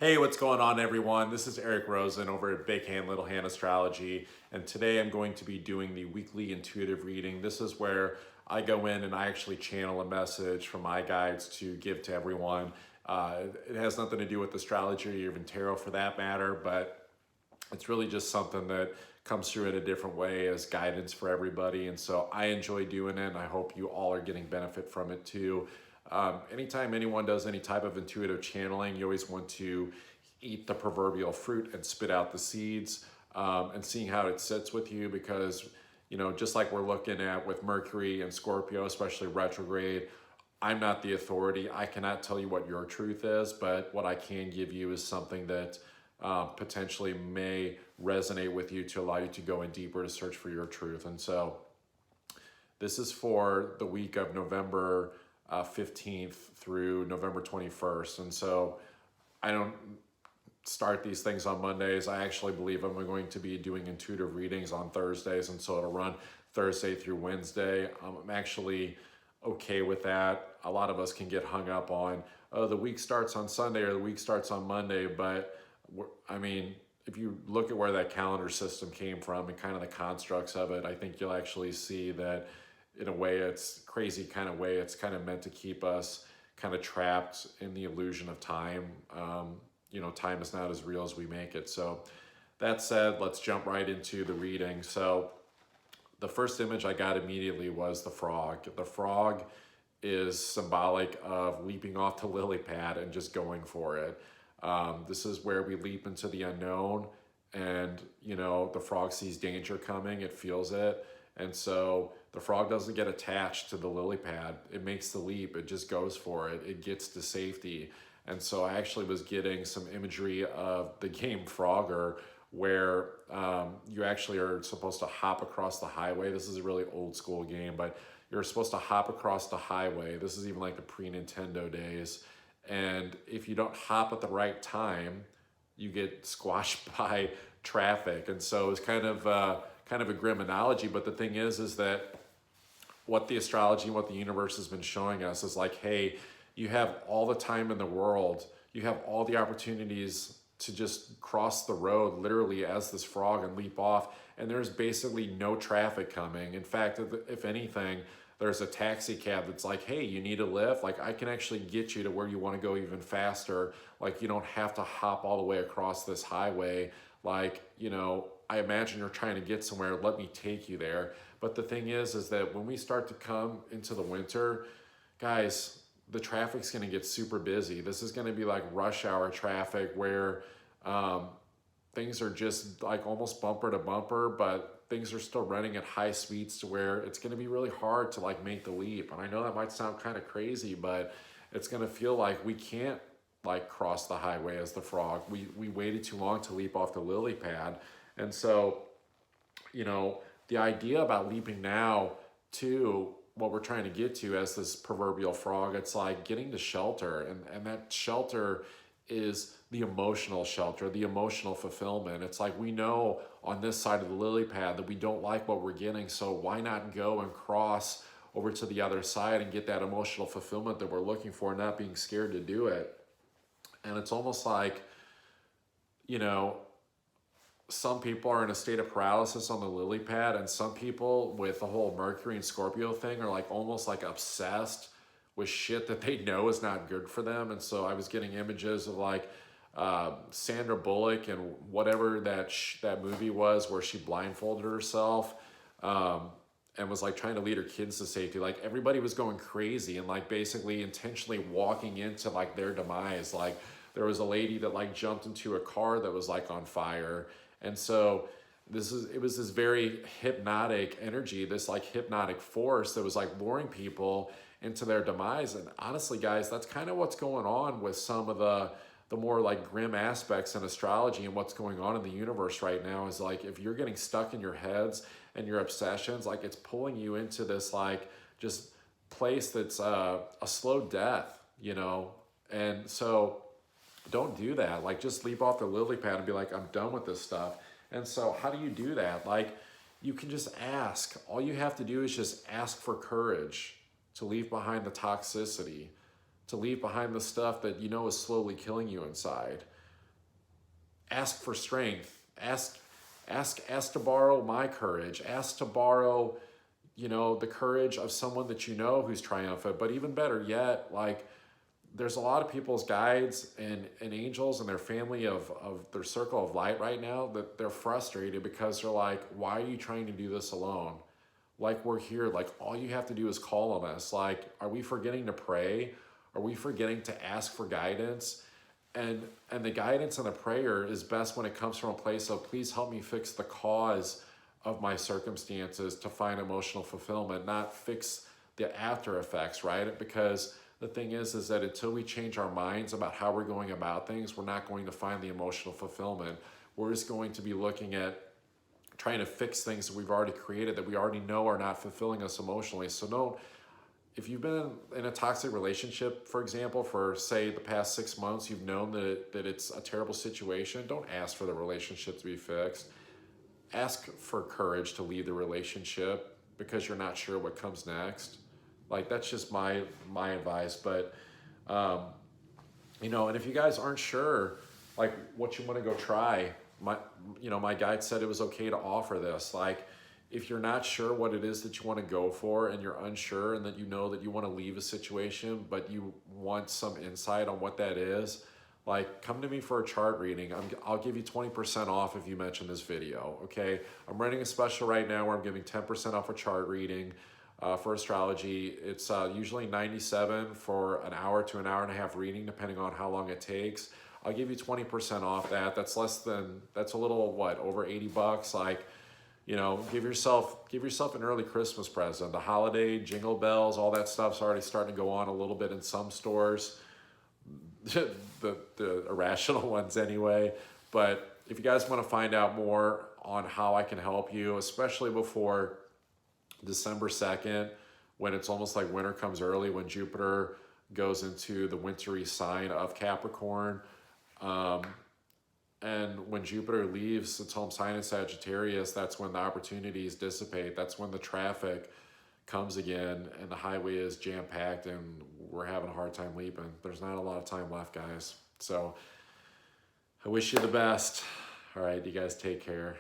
Hey, what's going on, everyone? This is Eric Rosen over at Big Hand, Little Hand Astrology, and today I'm going to be doing the weekly intuitive reading. This is where I go in and I actually channel a message from my guides to give to everyone. It has nothing to do with astrology or even tarot for that matter, but it's really just something that comes through in a different way as guidance for everybody. And so I enjoy doing it, and I hope you all are getting benefit from it too. Anytime anyone does any type of intuitive channeling, you always want to eat the proverbial fruit and spit out the seeds, and seeing how it sits with you, because just like we're looking at with Mercury and Scorpio, especially retrograde, I'm not the authority. I cannot tell you what your truth is, but what I can give you is something that potentially may resonate with you to allow you to go in deeper to search for your truth. And so this is for the week of November 15th through November 21st. And so I don't start these things on Mondays. I actually believe I'm going to be doing intuitive readings on Thursdays. And so it'll run Thursday through Wednesday. I'm actually okay with that. A lot of us can get hung up on, oh, the week starts on Sunday or the week starts on Monday. But I mean, if you look at where that calendar system came from and kind of the constructs of it, I think you'll actually see that in a way, it's crazy kind of way. It's kind of meant to keep us kind of trapped in the illusion of time. Time is not as real as we make it. So that said, let's jump right into the reading. So the first image I got immediately was the frog. The frog is symbolic of leaping off the lily pad and just going for it. This is where we leap into the unknown, and the frog sees danger coming, it feels it, and so the frog doesn't get attached to the lily pad. It makes the leap, it just goes for it, it gets to safety. And so I actually was getting some imagery of the game Frogger, where you actually are supposed to hop across the highway. This is a really old school game, but you're supposed to hop across the highway. This is even like the pre-Nintendo days. And if you don't hop at the right time, you get squashed by traffic. And so it's kind of a grim analogy. But the thing is that what the astrology, what the universe has been showing us is like, hey, you have all the time in the world. You have all the opportunities to just cross the road literally as this frog and leap off. And there's basically no traffic coming. In fact, if anything, there's a taxi cab that's like, hey, you need a lift? Like, I can actually get you to where you want to go even faster. Like, you don't have to hop all the way across this highway. Like, I imagine you're trying to get somewhere. Let me take you there. But the thing is that when we start to come into the winter, guys, the traffic's going to get super busy. This is going to be like rush hour traffic where things are just like almost bumper to bumper, but things are still running at high speeds to where it's going to be really hard to like make the leap. And I know that might sound kind of crazy, but it's going to feel like we can't like cross the highway as the frog. We waited too long to leap off the lily pad. And so, the idea about leaping now to what we're trying to get to as this proverbial frog, it's like getting to shelter. And that shelter is the emotional shelter, the emotional fulfillment. It's like we know on this side of the lily pad that we don't like what we're getting, so why not go and cross over to the other side and get that emotional fulfillment that we're looking for, not being scared to do it. And it's almost like, some people are in a state of paralysis on the lily pad, and some people with the whole Mercury and Scorpio thing are like almost like obsessed with shit that they know is not good for them. And so I was getting images of like Sandra Bullock and whatever that movie was where she blindfolded herself and was like trying to lead her kids to safety. Like everybody was going crazy and like basically intentionally walking into like their demise. Like there was a lady that like jumped into a car that was like on fire. And so it was this very hypnotic energy, this like hypnotic force that was like luring people into their demise. And honestly, guys, that's kind of what's going on with some of the more like grim aspects in astrology and what's going on in the universe right now is like, if you're getting stuck in your heads and your obsessions, like it's pulling you into this like just place that's a slow death, And so don't do that. Like just leap off the lily pad and be like, I'm done with this stuff. And so how do you do that? Like you can just ask. All you have to do is just ask for courage to leave behind the toxicity, to leave behind the stuff that is slowly killing you inside. ask for strength. Ask to borrow my courage. Ask to borrow, you know, the courage of someone that you know who's triumphant. But even better yet, like, there's a lot of people's guides and angels and their family of their circle of light right now that they're frustrated because they're like, why are you trying to do this alone? Like, we're here. Like, all you have to do is call on us. Like, are we forgetting to pray? Are we forgetting to ask for guidance? And the guidance and the prayer is best when it comes from a place of, please help me fix the cause of my circumstances to find emotional fulfillment, not fix the after effects, right? Because the thing is that until we change our minds about how we're going about things, we're not going to find the emotional fulfillment. We're just going to be looking at trying to fix things that we've already created that we already know are not fulfilling us emotionally. So don't, if you've been in a toxic relationship, for example, for say the past 6 months, you've known that it's a terrible situation, don't ask for the relationship to be fixed. Ask for courage to leave the relationship because you're not sure what comes next. Like, that's just my advice. But, you know, and if you guys aren't sure, like, what you want to go try, my guide said it was okay to offer this. Like, if you're not sure what it is that you want to go for and you're unsure and that you know that you want to leave a situation, but you want some insight on what that is, like, come to me for a chart reading. I'll give you 20% off if you mention this video, okay? I'm running a special right now where I'm giving 10% off a chart reading. For astrology, it's usually $97 for an hour to an hour and a half reading, depending on how long it takes. I'll give you 20% off that. That's a little, what, over 80 bucks. Like, you know, give yourself an early Christmas present. The holiday jingle bells, all that stuff's already starting to go on a little bit in some stores, the irrational ones anyway. But if you guys want to find out more on how I can help you, especially before December 2nd, when it's almost like winter comes early, when Jupiter goes into the wintry sign of Capricorn. And when Jupiter leaves its home sign in Sagittarius, that's when the opportunities dissipate. That's when the traffic comes again and the highway is jam-packed and we're having a hard time leaping. There's not a lot of time left, guys. So I wish you the best. All right, you guys take care.